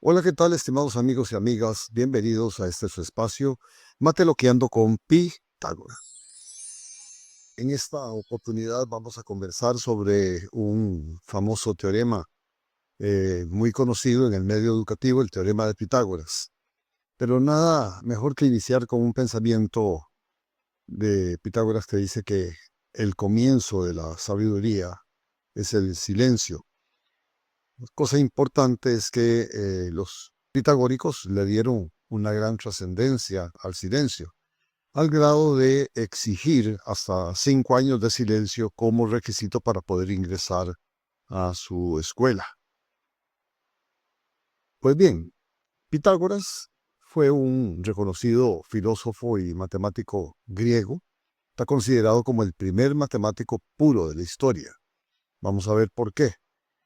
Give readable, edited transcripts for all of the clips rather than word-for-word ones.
Hola, ¿qué tal, estimados amigos y amigas? Bienvenidos a este su espacio, Mateloqueando con Pitágoras. En esta oportunidad vamos a conversar sobre un famoso teorema muy conocido en el medio educativo, el teorema de Pitágoras. Pero nada mejor que iniciar con un pensamiento de Pitágoras que dice que el comienzo de la sabiduría es el silencio. Cosa importante es que los pitagóricos le dieron una gran trascendencia al silencio, al grado de exigir hasta 5 años de silencio como requisito para poder ingresar a su escuela. Pues bien, Pitágoras fue un reconocido filósofo y matemático griego. Está considerado como el primer matemático puro de la historia. Vamos a ver por qué.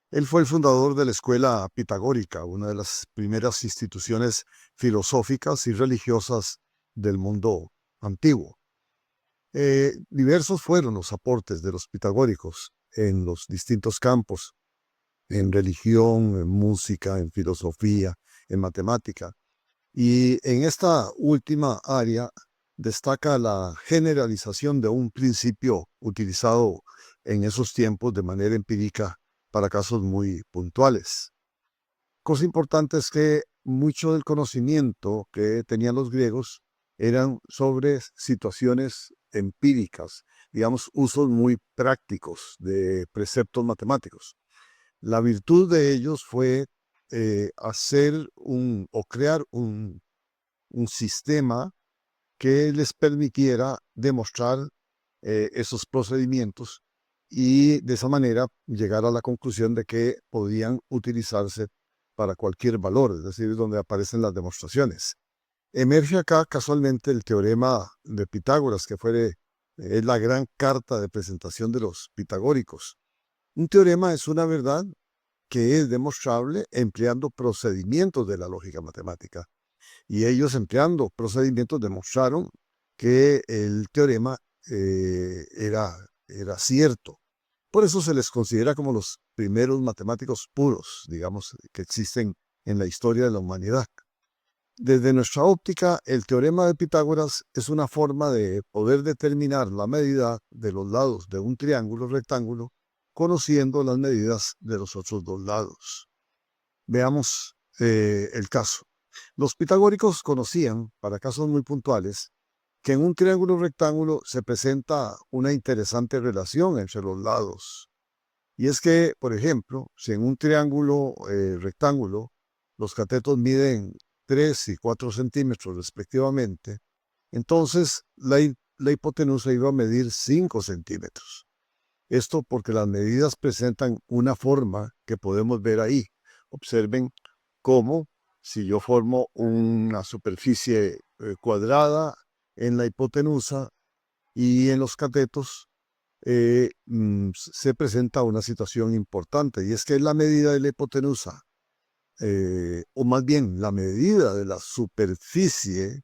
Él fue el fundador de la escuela pitagórica, una de las primeras instituciones filosóficas y religiosas del mundo antiguo. Diversos fueron los aportes de los pitagóricos en los distintos campos, en religión, en música, en filosofía, en matemática. Y en esta última área destaca la generalización de un principio utilizado en esos tiempos de manera empírica para casos muy puntuales. Cosa importante es que mucho del conocimiento que tenían los griegos eran sobre situaciones empíricas, digamos, usos muy prácticos de preceptos matemáticos. La virtud de ellos fue hacer o crear un sistema que les permitiera demostrar esos procedimientos y de esa manera llegar a la conclusión de que podían utilizarse para cualquier valor, es decir, donde aparecen las demostraciones. Emerge acá casualmente el teorema de Pitágoras, que es la gran carta de presentación de los pitagóricos. Un teorema es una verdad que es demostrable empleando procedimientos de la lógica matemática. Y ellos, empleando procedimientos, demostraron que el teorema era cierto. Por eso se les considera como los primeros matemáticos puros, digamos, que existen en la historia de la humanidad. Desde nuestra óptica, el teorema de Pitágoras es una forma de poder determinar la medida de los lados de un triángulo rectángulo conociendo las medidas de los otros dos lados. Veamos el caso. Los pitagóricos conocían, para casos muy puntuales, que en un triángulo rectángulo se presenta una interesante relación entre los lados. Y es que, por ejemplo, si en un triángulo rectángulo los catetos miden 3 y 4 centímetros respectivamente, entonces la hipotenusa iba a medir 5 centímetros. Esto porque las medidas presentan una forma que podemos ver ahí. Observen cómo si yo formo una superficie cuadrada en la hipotenusa y en los catetos, se presenta una situación importante, y es que la medida de la hipotenusa, o más bien la medida de la superficie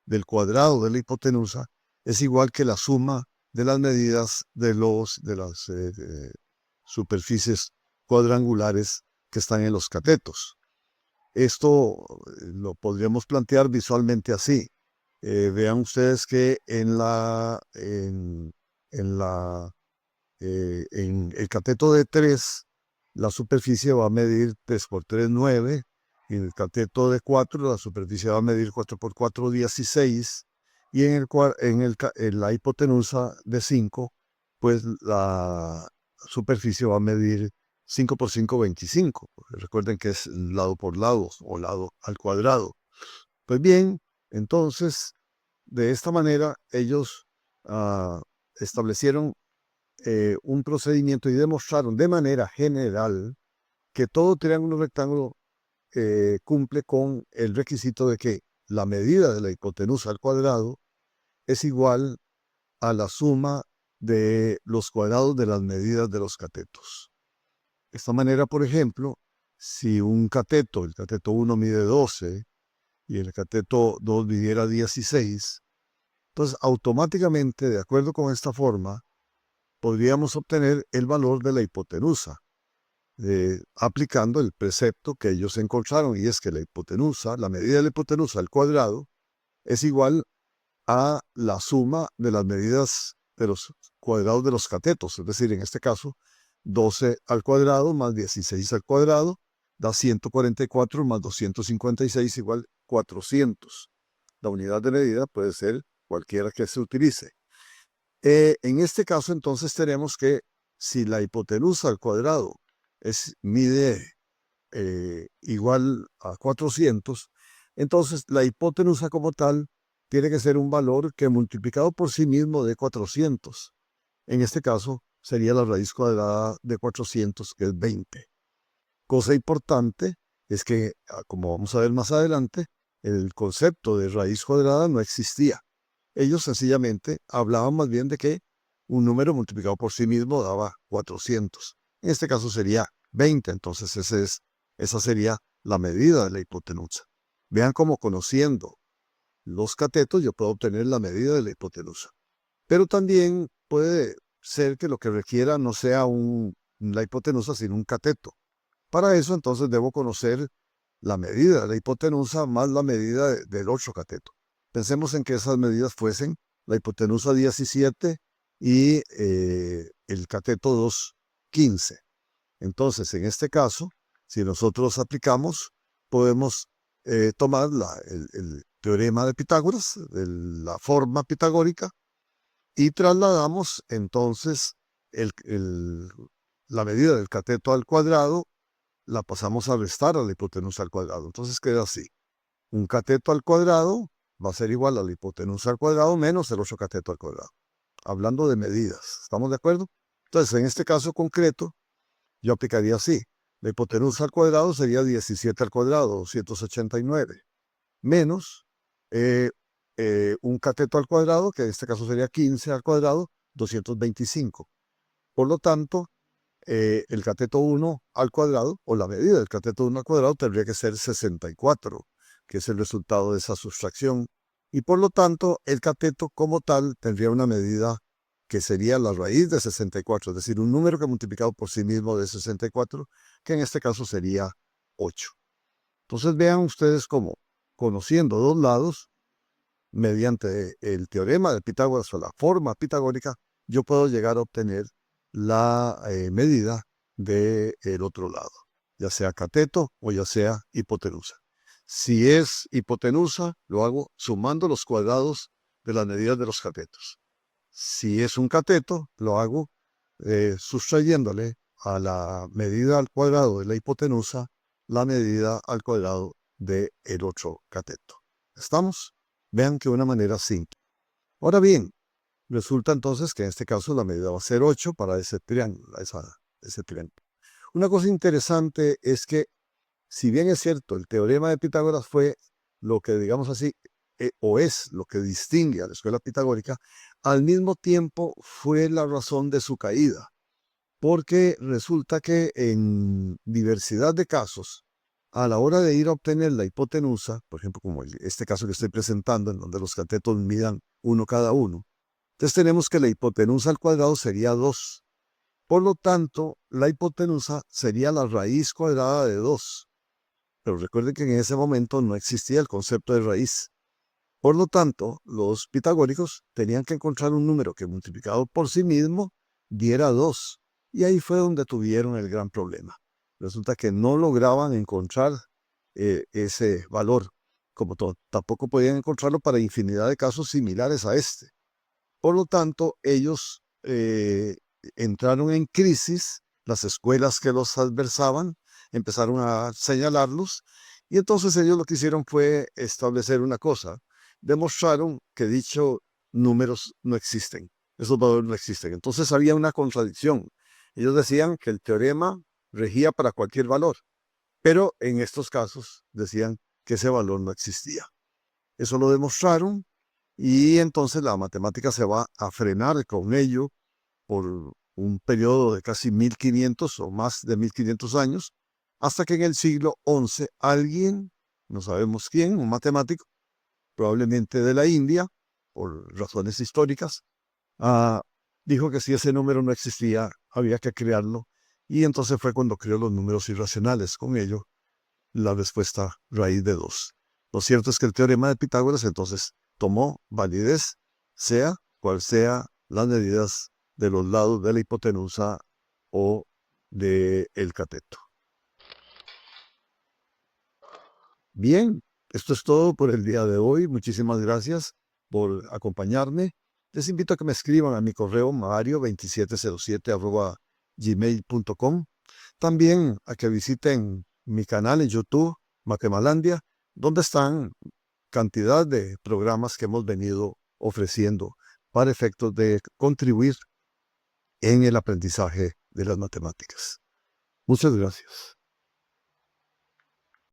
del cuadrado de la hipotenusa, es igual que la suma de las medidas de las superficies cuadrangulares que están en los catetos. Esto lo podríamos plantear visualmente así. Vean ustedes que en el cateto de 3, la superficie va a medir 3 por 3, 9. Y en el cateto de 4, la superficie va a medir 4 por 4, 16. Y en la hipotenusa de 5, pues la superficie va a medir 5 por 5, 25. Porque recuerden que es lado por lado o lado al cuadrado. Pues bien, entonces, de esta manera, ellos establecieron un procedimiento y demostraron de manera general que todo triángulo rectángulo cumple con el requisito de que la medida de la hipotenusa al cuadrado es igual a la suma de los cuadrados de las medidas de los catetos. De esta manera, por ejemplo, si el cateto 1 mide 12 y el cateto 2 midiera 16, entonces automáticamente, de acuerdo con esta forma, podríamos obtener el valor de la hipotenusa. aplicando el precepto que ellos encontraron, y es que la hipotenusa, la medida de la hipotenusa al cuadrado, es igual a la suma de las medidas de los cuadrados de los catetos, es decir, en este caso, 12 al cuadrado más 16 al cuadrado da 144 más 256 igual 400. La unidad de medida puede ser cualquiera que se utilice. En este caso, entonces, tenemos que si la hipotenusa al cuadrado mide igual a 400, entonces la hipotenusa como tal tiene que ser un valor que multiplicado por sí mismo dé 400. En este caso, sería la raíz cuadrada de 400, que es 20. Cosa importante es que, como vamos a ver más adelante, el concepto de raíz cuadrada no existía. Ellos sencillamente hablaban más bien de que un número multiplicado por sí mismo daba 400. En este caso sería 20, entonces esa sería la medida de la hipotenusa. Vean cómo conociendo los catetos yo puedo obtener la medida de la hipotenusa. Pero también puede ser que lo que requiera no sea la hipotenusa, sino un cateto. Para eso entonces debo conocer la medida de la hipotenusa más la medida del otro cateto. Pensemos en que esas medidas fuesen la hipotenusa 17 y el cateto 2, 15. Entonces, en este caso, si nosotros aplicamos, podemos tomar el teorema de Pitágoras, la forma pitagórica, y trasladamos entonces la medida del cateto al cuadrado, la pasamos a restar a la hipotenusa al cuadrado. Entonces queda así. Un cateto al cuadrado va a ser igual a la hipotenusa al cuadrado menos el otro cateto al cuadrado. Hablando de medidas, ¿estamos de acuerdo? Entonces, en este caso concreto, yo aplicaría así. La hipotenusa al cuadrado sería 17 al cuadrado, 289, menos un cateto al cuadrado, que en este caso sería 15 al cuadrado, 225. Por lo tanto, el cateto 1 al cuadrado, o la medida del cateto 1 al cuadrado, tendría que ser 64, que es el resultado de esa sustracción. Y por lo tanto, el cateto como tal tendría una medida que sería la raíz de 64, es decir, un número que multiplicado por sí mismo de 64, que en este caso sería 8. Entonces vean ustedes cómo, conociendo dos lados, mediante el teorema de Pitágoras o la forma pitagórica, yo puedo llegar a obtener la medida del otro lado, ya sea cateto o ya sea hipotenusa. Si es hipotenusa, lo hago sumando los cuadrados de las medidas de los catetos. Si es un cateto, lo hago sustrayéndole a la medida al cuadrado de la hipotenusa la medida al cuadrado del otro cateto. ¿Estamos? Vean que de una manera simple. Ahora bien, resulta entonces que en este caso la medida va a ser 8 para ese triángulo, ese triángulo. Una cosa interesante es que, si bien es cierto, el teorema de Pitágoras fue lo que, digamos así, o es lo que distingue a la escuela pitagórica, al mismo tiempo fue la razón de su caída, porque resulta que en diversidad de casos, a la hora de ir a obtener la hipotenusa, por ejemplo, como este caso que estoy presentando, en donde los catetos midan uno cada uno, entonces tenemos que la hipotenusa al cuadrado sería 2. Por lo tanto, la hipotenusa sería la raíz cuadrada de 2. Pero recuerden que en ese momento no existía el concepto de raíz. Por lo tanto, los pitagóricos tenían que encontrar un número que multiplicado por sí mismo diera 2. Y ahí fue donde tuvieron el gran problema. Resulta que no lograban encontrar ese valor, como tampoco podían encontrarlo para infinidad de casos similares a este. Por lo tanto, ellos entraron en crisis, las escuelas que los adversaban empezaron a señalarlos, y entonces ellos lo que hicieron fue establecer una cosa. Demostraron que dichos números no existen, esos valores no existen. Entonces había una contradicción. Ellos decían que el teorema regía para cualquier valor, pero en estos casos decían que ese valor no existía. Eso lo demostraron, y entonces la matemática se va a frenar con ello por un periodo de casi 1500 o más de 1500 años, hasta que en el siglo XI alguien, no sabemos quién, un matemático, probablemente de la India, por razones históricas, dijo que si ese número no existía, había que crearlo, Y entonces fue cuando creó los números irracionales. Con ello, la respuesta raíz de 2. Lo cierto es que el teorema de Pitágoras entonces tomó validez, sea cual sea las medidas de los lados de la hipotenusa o del cateto. Bien, esto es todo por el día de hoy. Muchísimas gracias por acompañarme. Les invito a que me escriban a mi correo mario2707@gmail.com. También a que visiten mi canal en YouTube, Matemalandia, donde están cantidad de programas que hemos venido ofreciendo para efectos de contribuir en el aprendizaje de las matemáticas. Muchas gracias.